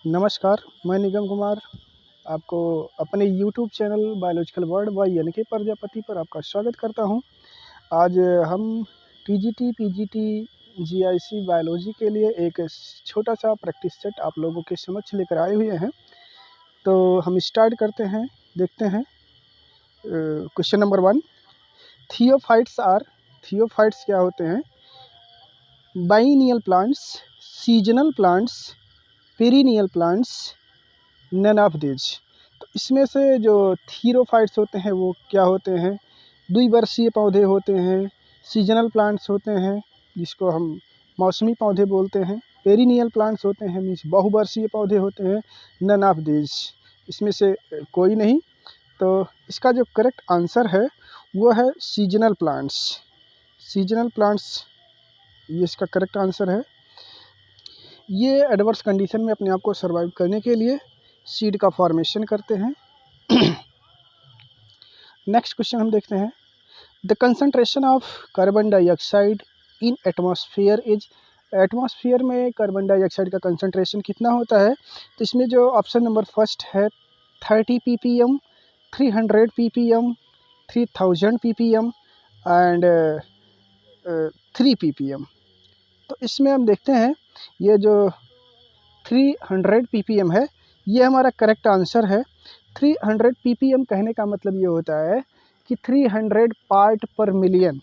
नमस्कार, मैं निगम कुमार आपको अपने YouTube channel Biological World by N K Prajapati पर आपका स्वागत करता हूं। आज हम टीजीटी, पीजीटी, जीआईसी बायोलॉजी के लिए एक छोटा-सा प्रैक्टिस सेट आप लोगों के समक्ष लेकर आए हुए हैं। तो हम स्टार्ट करते हैं, देखते हैं। क्वेश्चन नंबर 1, थियोफाइट्स क्या होते हैं? Biennial plants, seasonal plants, perennial plants, none of these. तो इसमें से जो थीरोफाइट्स होते हैं वो क्या होते हैं? द्विवर्षीय पौधे होते हैं, सीजनल प्लांट्स होते हैं जिसको हम मौसमी पौधे बोलते हैं, पेरिनियल प्लांट्स होते हैं मीन्स बहुवर्षीय पौधे होते हैं, नन ऑफ दीज इसमें से कोई नहीं। तो इसका जो करेक्ट आंसर है वो है सीजनल प्लांट्स। सीजनल प्लांट्स ये इसका करेक्ट आंसर है। ये एडवर्स कंडीशन में अपने आप को सर्वाइव करने के लिए सीड का फॉर्मेशन करते हैं। नेक्स्ट क्वेश्चन हम देखते हैं। The concentration of carbon dioxide in atmosphere is. Atmosphere में कार्बन डाइऑक्साइड का कंसंट्रेशन कितना होता है? तो इसमें जो ऑप्शन नंबर फर्स्ट है 30 ppm, 300 ppm, 3000 ppm and 3 ppm। तो इसमें हम देखते हैं ये जो 300 ppm है ये हमारा करेक्ट आंसर है। 300 ppm कहने का मतलब ये होता है कि 300 part per million.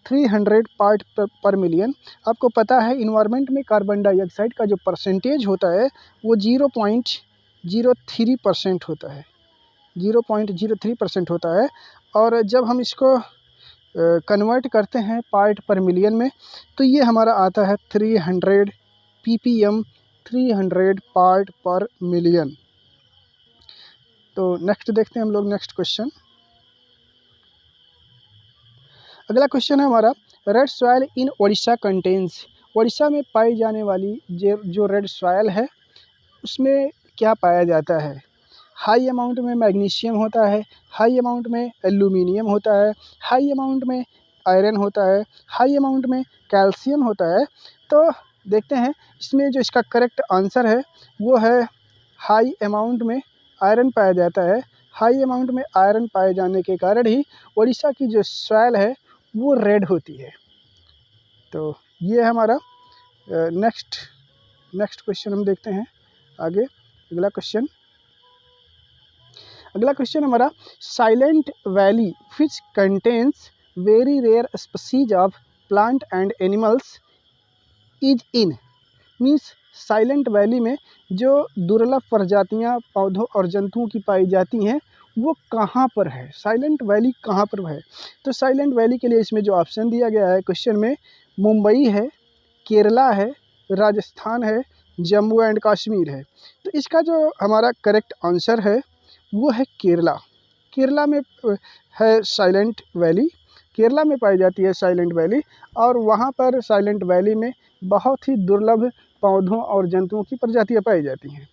300 part per million. आपको पता है इन्वायरमेंट में कार्बन डाइऑक्साइड का जो परसेंटेज होता है वो 0.03% होता है। 0.03% होता है। और जब हम इसको कन्वर्ट करते हैं पार्ट पर मिलियन में तो ये हमारा आता है 300 ppm, 300 पार्ट पर मिलियन। तो नेक्स्ट देखते हैं हम लोग नेक्स्ट क्वेश्चन। अगला क्वेश्चन है हमारा, red soil in Odisha contains. Odisha में पाई जाने वाली जो रेड सॉइल है उसमें क्या पाया जाता है? हाई अमाउंट में मैग्नीशियम होता है, हाई अमाउंट में एल्यूमिनियम होता है, हाई अमाउंट में आयरन होता है, हाई अमाउंट में कैल्शियम होता है। तो देखते हैं इसमें जो इसका करेक्ट आंसर है वो है हाई अमाउंट में आयरन पाया जाता है। हाई अमाउंट में आयरन पाए जाने के कारण ही उड़ीसा की जो सॉइल है वो रेड होती है। तो ये हमारा नेक्स्ट क्वेश्चन हम देखते हैं आगे। अगला क्वेश्चन हमारा, Silent Valley which contains very rare species of plant and animals is in. Means Silent Valley में जो दुर्लभ प्रजातियां पौधों और जंतुओं की पाई जाती हैं वो कहाँ पर है? साइलेंट वैली कहाँ पर है? तो साइलेंट वैली के लिए इसमें जो ऑप्शन दिया गया है क्वेश्चन में, मुंबई है, केरला है, राजस्थान है, जम्मू एंड कश्मीर है। तो इसका जो हमारा करेक्ट आंसर है वो है केरला। केरला में है साइलेंट वैली। केरला में पाई जाती है साइलेंट वैली और वहाँ पर साइलेंट वैली में बहुत ही दुर्लभ पौधों और जंतुओं की प्रजातियाँ पाई जाती हैं।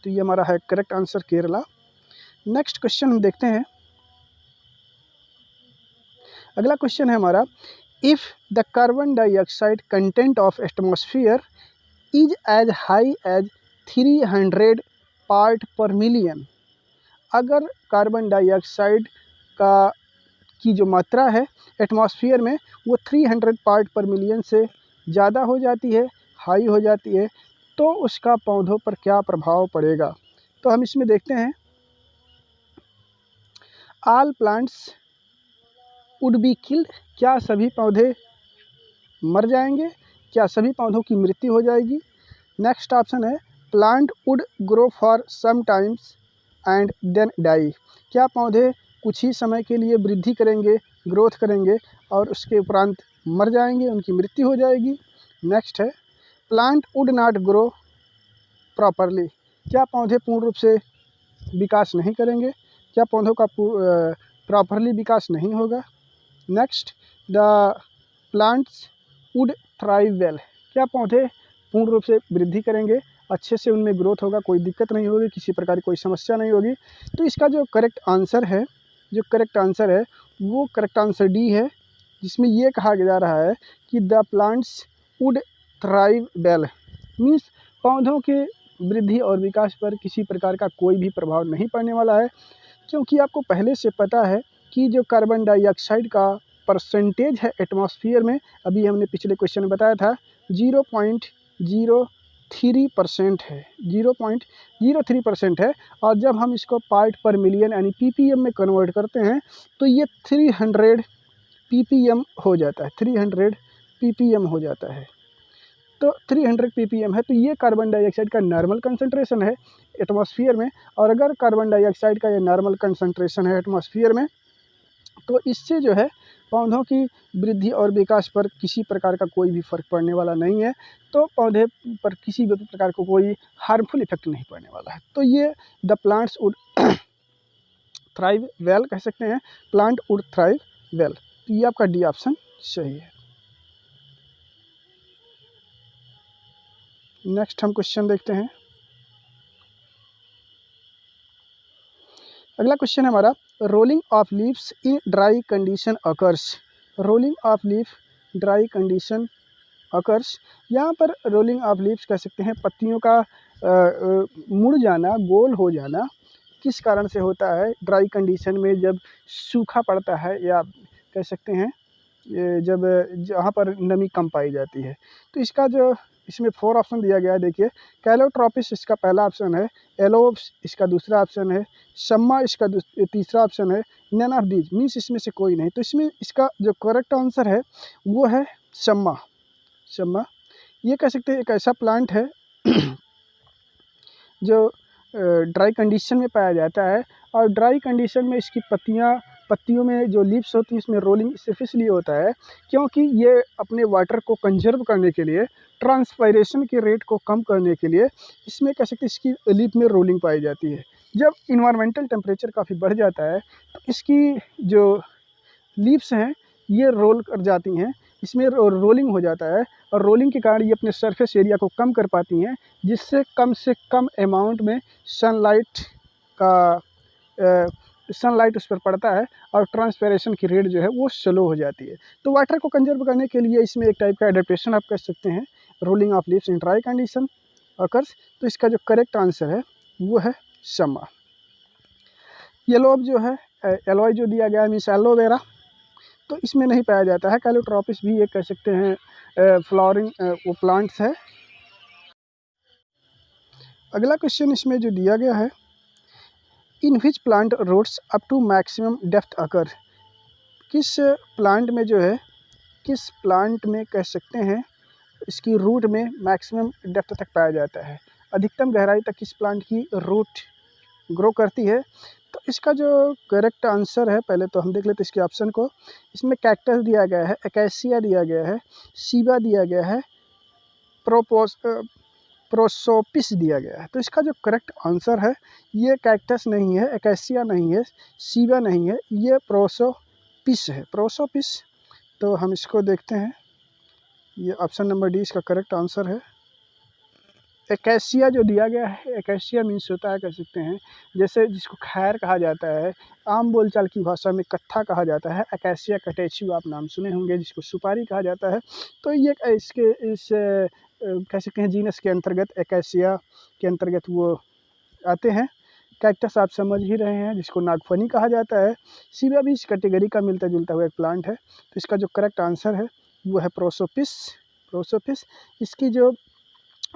तो ये हमारा है correct answer Kerala. Next question हम देखते हैं। अगला क्वेश्चन है हमारा, if the carbon dioxide content of atmosphere is as high as 300 part per million. अगर कार्बन डाइऑक्साइड की जो मात्रा है एटमॉस्फेयर में वो 300 पार्ट पर मिलियन से ज़्यादा हो जाती है, हाई हो जाती है, तो उसका पौधों पर क्या प्रभाव पड़ेगा? तो हम इसमें देखते हैं, all plants would be killed. क्या सभी पौधे मर जाएंगे? क्या सभी पौधों की मृत्यु हो जाएगी? नेक्स्ट ऑप्शन है, plant would grow for some times and then die. क्या पौधे कुछ ही समय के लिए वृद्धि करेंगे, ग्रोथ करेंगे और उसके उपरांत मर जाएंगे, उनकी मृत्यु हो जाएगी? नेक्स्ट है, plant would not grow properly. क्या पौधे पूर्ण रूप से विकास नहीं करेंगे? क्या पौधों का प्रॉपरली विकास नहीं होगा? Next, the plants would thrive well. क्या पौधे पूर्ण रूप से वृद्धि करेंगे, अच्छे से उनमें ग्रोथ होगा, कोई दिक्कत नहीं होगी, किसी प्रकार की कोई समस्या नहीं होगी? तो इसका जो करेक्ट आंसर है वो करेक्ट आंसर डी है, जिसमें ये कहा जा रहा है कि the plants would thrive well. Means पौधों के वृद्धि और विकास पर किसी प्रकार का कोई भी प्रभाव नहीं पड़ने वाला है, क्योंकि आपको पहले से पता है कि जो कार्बन डाइऑक्साइड का परसेंटेज है एटमॉस्फेयर में, अभी हमने पिछले क्वेश्चन में बताया था 0.03% है, 0.03% है। और जब हम इसको पार्ट पर मिलियन यानी ppm में कन्वर्ट करते हैं तो ये 300 ppm हो जाता है, 300 ppm हो जाता है। तो 300 ppm है, तो ये कार्बन डाइऑक्साइड का नॉर्मल कंसंट्रेशन है एटमॉस्फेयर में। और अगर कार्बन डाइऑक्साइड का ये नॉर्मल कंसंट्रेशन है एटमॉस्फेयर में, तो इससे जो है पौधों की वृद्धि और विकास पर किसी प्रकार का कोई भी फर्क पड़ने वाला नहीं है। तो पौधे पर किसी भी प्रकार को कोई हार्मफुल इफेक्ट नहीं पड़ने वाला है। तो ये the plants would thrive well कह सकते हैं, प्लांट वुड थ्राइव वेल। तो ये आपका डी ऑप्शन सही है। नेक्स्ट हम क्वेश्चन देखते हैं। अगला क्वेश्चन है हमारा, rolling of leaves in dry condition occurs. Rolling of leaf dry condition occurs. यहाँ पर रोलिंग ऑफ लीव्स कह सकते हैं पत्तियों का मुड़ जाना, गोल हो जाना किस कारण से होता है? ड्राई कंडीशन में जब सूखा पड़ता है, या कह सकते हैं जब जहाँ पर नमी कम पाई जाती है। तो इसका जो इसमें 4 ऑप्शन दिया गया है, देखिए कैलोट्रोपिस इसका पहला ऑप्शन है, एलोप्स इसका दूसरा ऑप्शन है, शम्मा इसका तीसरा ऑप्शन है, नन ऑफ दीज मीन्स इसमें से कोई नहीं। तो इसमें इसका जो करेक्ट आंसर है वो है शम्मा। शम्मा ये कह सकते हैं एक ऐसा प्लांट है जो ड्राई कंडीशन में पाया जाता है। और ड्राई कंडीशन में इसकी पत्तियों में जो लीव्स होती है इसमें रोलिंग सिर्फ इसलिए होता है क्योंकि ये अपने वाटर को कंजर्व करने के लिए, ट्रांसपायरेशन के रेट को कम करने के लिए इसमें कह सकते हैं इसकी लीफ में रोलिंग पाई जाती है। जब इन्वायरमेंटल टेम्परेचर काफ़ी बढ़ जाता है तो इसकी जो लीव्स हैं ये रोल कर जाती हैं, इसमें रोलिंग हो जाता है। और रोलिंग के कारण ये अपने सरफेस एरिया को कम कर पाती हैं, जिससे कम से कम अमाउंट में सनलाइट उस पर पड़ता है और ट्रांसपेरेशन की रेट जो है वो स्लो हो जाती है। तो वाटर को कंजर्व करने के लिए इसमें एक टाइप का एडेप्टेशन आप कर सकते हैं, rolling of leaves in dry condition occurs. तो इसका जो करेक्ट आंसर है वो है शम्मा। येलो जो है एलोय जो दिया गया है मीन्स एलोवेरा, तो इसमें नहीं पाया जाता है। कैलोट्रोपिस भी एक कह सकते हैं फ्लावरिंग वो प्लांट्स है। अगला क्वेश्चन इसमें जो दिया गया है, in which plant roots up to maximum depth occur. किस प्लांट में जो है, किस प्लांट में कह सकते हैं इसकी रूट में मैक्सिमम डेप्थ तक पाया जाता है, अधिकतम गहराई तक किस प्लांट की रूट ग्रो करती है। तो इसका जो करेक्ट आंसर है, पहले तो हम देख लेते हैं इसके ऑप्शन को। इसमें कैक्टस दिया गया है, एकेसिया दिया गया है, सीबा दिया गया है, प्रोसोपिस दिया गया है। तो इसका जो करेक्ट आंसर है ये कैक्टस नहीं है, एकेसिया नहीं है, सीबा नहीं है, ये प्रोसोपिस है, प्रोसोपिस। तो हम इसको देखते हैं, ये ऑप्शन नंबर डी इसका करेक्ट आंसर है। एकेसिया जो दिया गया है, एकेसिया मीन्स होता है कह सकते हैं जैसे जिसको खैर कहा जाता है, आम बोलचाल की भाषा में कत्था कहा जाता है। एकेसिया कटेच्यू आप नाम सुने होंगे, जिसको सुपारी कहा जाता है। तो ये इसके इस कह सकते हैं जीनस के अंतर्गत, एकेसिया के अंतर्गत वो आते हैं। कैक्टस आप समझ ही रहे हैं जिसको नागफनी कहा जाता है। सीबा भी इस कैटेगरी का मिलता जुलता हुआ एक प्लांट है। तो इसका जो करेक्ट आंसर है वो है प्रोसोपिस। प्रोसोपिस इसकी जो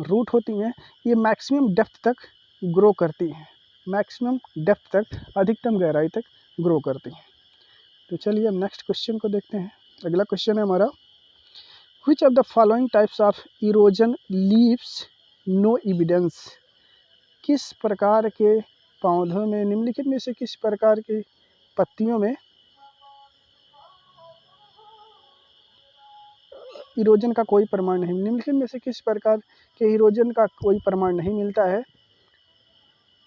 रूट होती हैं ये मैक्सिमम डेप्थ तक ग्रो करती हैं, मैक्सिमम डेप्थ तक, अधिकतम गहराई तक ग्रो करती हैं। तो चलिए अब नेक्स्ट क्वेश्चन को देखते हैं। अगला क्वेश्चन है हमारा, which of the following types of erosion leaves no evidence. किस प्रकार के पौधों में, निम्नलिखित में से किस प्रकार की पत्तियों में इरोजन का कोई प्रमाण नहीं, निम्नलिखित में से किस प्रकार के इरोजन का कोई प्रमाण नहीं मिलता है।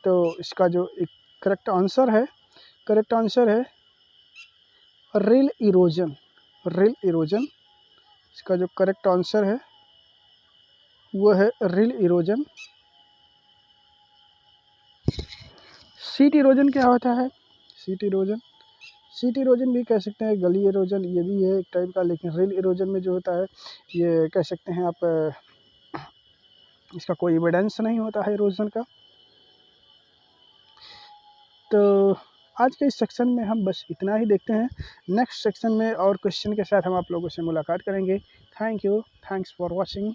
तो इसका जो एक करेक्ट आंसर है रिल इरोजन। रिल इरोजन इसका जो करेक्ट आंसर है वो है रिल इरोजन। सीट इरोजन क्या होता है? सीट इरोजन भी कह सकते हैं, गली इरोजन ये भी है एक टाइप का, लेकिन रिल इरोजन में जो होता है ये कह सकते हैं आप इसका कोई एविडेंस नहीं होता है इरोजन का। तो आज के इस सेक्शन में हम बस इतना ही देखते हैं। नेक्स्ट सेक्शन में और क्वेश्चन के साथ हम आप लोगों से मुलाकात करेंगे। Thank you, thanks for watching.